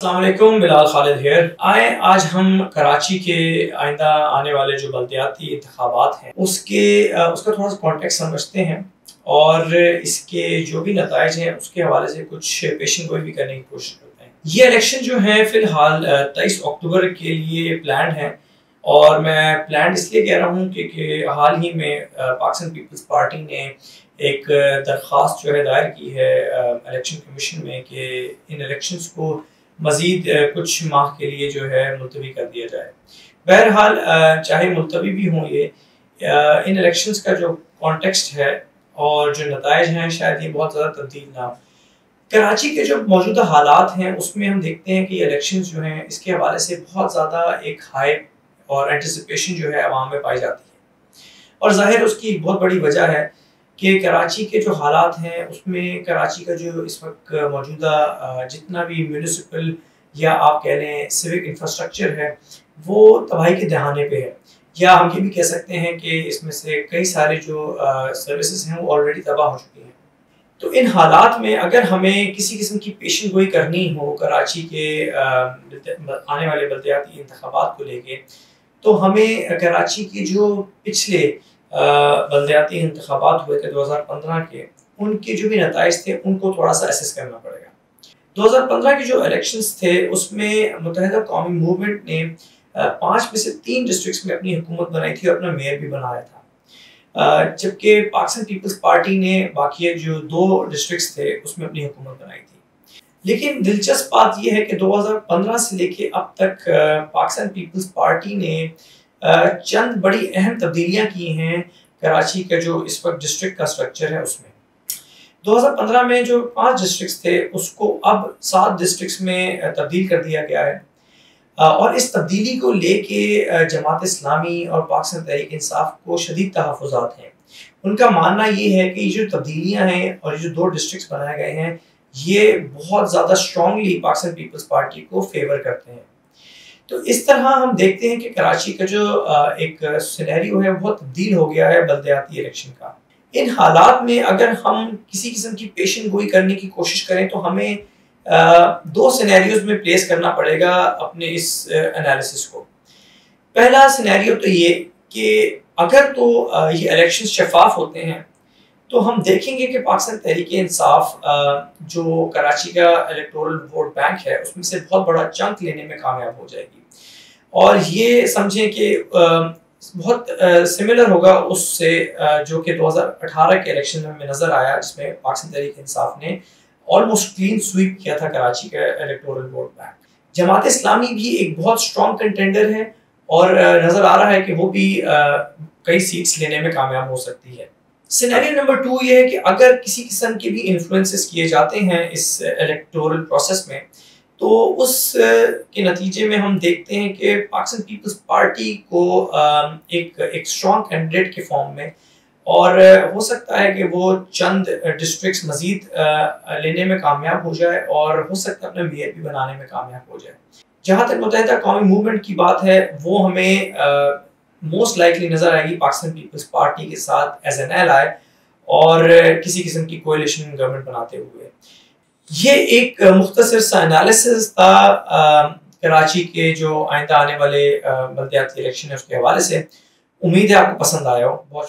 अस्सलाम वालेकुम, बिलाल खालिद हियर। आए आज हम कराची के आइंदा आने वाले जो बल्दियाती इंतखाबात हैं उसका थोड़ा सा कॉन्टेक्स्ट समझते हैं और इसके जो भी नताइज हैं उसके हवाले से कुछ पेशन गोई भी करने की कोशिश करते हैं। ये इलेक्शन जो है फिलहाल 23 अक्टूबर के लिए प्लान है और मैं प्लान इसलिए कह रहा हूँ क्योंकि हाल ही में पाकिस्तान पीपल्स पार्टी ने एक दरख्वास्त जो है दायर की है इलेक्शन कमीशन में कि इन इलेक्शंस को मज़ीद कुछ माह के लिए जो है मुलतवी कर दिया जाए। बहरहाल चाहे मुलतवी भी हों ये इन इलेक्शंस का जो कॉन्टेक्स्ट है और जो नताइज हैं शायद ये बहुत ज़्यादा तब्दील ना हो। कराची के जो मौजूदा हालात हैं उसमें हम देखते हैं कि इलेक्शंस जो हैं इसके हवाले से बहुत ज़्यादा एक हाइप और एंटिसिपेशन जो है अवाम में पाई जाती है और ज़ाहिर उसकी बहुत बड़ी वजह है कि कराची के जो हालात हैं उसमें कराची का जो इस वक्त मौजूदा जितना भी म्यूनिसिपल या आप कह लें सिविक इंफ्रास्ट्रक्चर है वो तबाही के दहाने पे है, या हम ये भी कह सकते हैं कि इसमें से कई सारे जो सर्विसेज हैं वो ऑलरेडी तबाह हो चुकी हैं। तो इन हालात में अगर हमें किसी किस्म की पेशन गोई करनी हो कराची के आने वाले बल्दियाती इंतखाबात को लेके, तो हमें कराची के जो पिछले बल्दियाती इंतखाबात हुए थे 2015 के, उनके जो भी नताइज थे उनको थोड़ा सा एसेस करना पड़ेगा। 2015 के जो इलेक्शंस थे उसमें मुत्तहिदा कौमी मूवमेंट ने 5 में से 3 डिस्ट्रिक्ट्स में अपनी हुकूमत बनाई थी और अपना मेयर भी बनाया था, जबकि पाकिस्तान पीपल्स पार्टी ने बाकी जो 2 डिस्ट्रिक्ट्स थे उसमें अपनी हुकूमत बनाई थी। लेकिन दिलचस्प बात यह है कि 2015 से लेके अब तक पाकिस्तान पीपल्स पार्टी ने चंद बड़ी अहम तब्दीलियां की हैं कराची का जो इस वक्त डिस्ट्रिक्ट का स्ट्रक्चर है उसमें। 2015 में जो 5 डिस्ट्रिक्ट्स थे उसको अब 7 डिस्ट्रिक्ट्स में तब्दील कर दिया गया है और इस तब्दीली को लेके जमात इस्लामी और पाकिस्तान तहरीक इंसाफ को शदीद तहफ़्फ़ुज़ात हैं। उनका मानना ये है कि ये जो तब्दीलियाँ हैं और ये जो 2 डिस्ट्रिक्ट्स बनाए गए हैं ये बहुत ज़्यादा स्ट्रॉन्गली पाकिस्तान पीपल्स पार्टी को फेवर करते हैं। तो इस तरह हम देखते हैं कि कराची का जो एक सिनेरियो है वो तब्दील हो गया है बल्दियाती इलेक्शन का। इन हालात में अगर हम किसी किस्म की पेशन गोई करने की कोशिश करें तो हमें 2 सिनेरियोज में प्लेस करना पड़ेगा अपने इस एनालिसिस को। पहला सिनेरियो तो ये कि अगर तो ये इलेक्शन शफाफ होते हैं तो हम देखेंगे कि पाकिस्तान तहरीक इंसाफ जो कराची का इलेक्टोरल वोट बैंक है उसमें से बहुत बड़ा चंक लेने में कामयाब हो जाएगी और ये समझें कि बहुत सिमिलर होगा उससे जो कि 2018 के इलेक्शन में हमें नज़र आया जिसमें पाकिस्तान तहरीक इंसाफ ने ऑलमोस्ट क्लीन स्वीप किया था कराची का electoral vote bank. Jamaat Islami भी एक बहुत स्ट्रॉन्ग कंटेंडर है और नज़र आ रहा है कि वो भी कई सीट्स लेने में कामयाब हो सकती है। सिनेरियो नंबर 2 ये है कि अगर किसी किस्म के भी इन्फ्लुएंसेस किए जाते हैं इस इलेक्टोरल प्रोसेस में तो उस के नतीजे में हम देखते हैं कि पाकिस्तान पीपल्स पार्टी को एक स्ट्रॉन्ग कैंडिडेट के फॉर्म में और हो सकता है कि वो चंद डिस्ट्रिक्ट्स मजीद लेने में कामयाब हो जाए और हो सकता है अपना मेयर भी बनाने में कामयाब हो जाए। जहाँ तक मुत्तहिदा कौमी मूवमेंट की बात है वो हमें मोस्ट लाइकली नजर आएगी पाकिस्तान पीपल्स पार्टी के साथ एज एन एलाय और किसी किस्म की कोalition गवर्नमेंट बनाते हुए। ये एक मुख्तसर सा एनालिसिस था कराची के जो आइंदा आने वाले बल्दियाती इलेक्शन है उसके हवाले से। उम्मीद है आपको पसंद आया हो। बहुत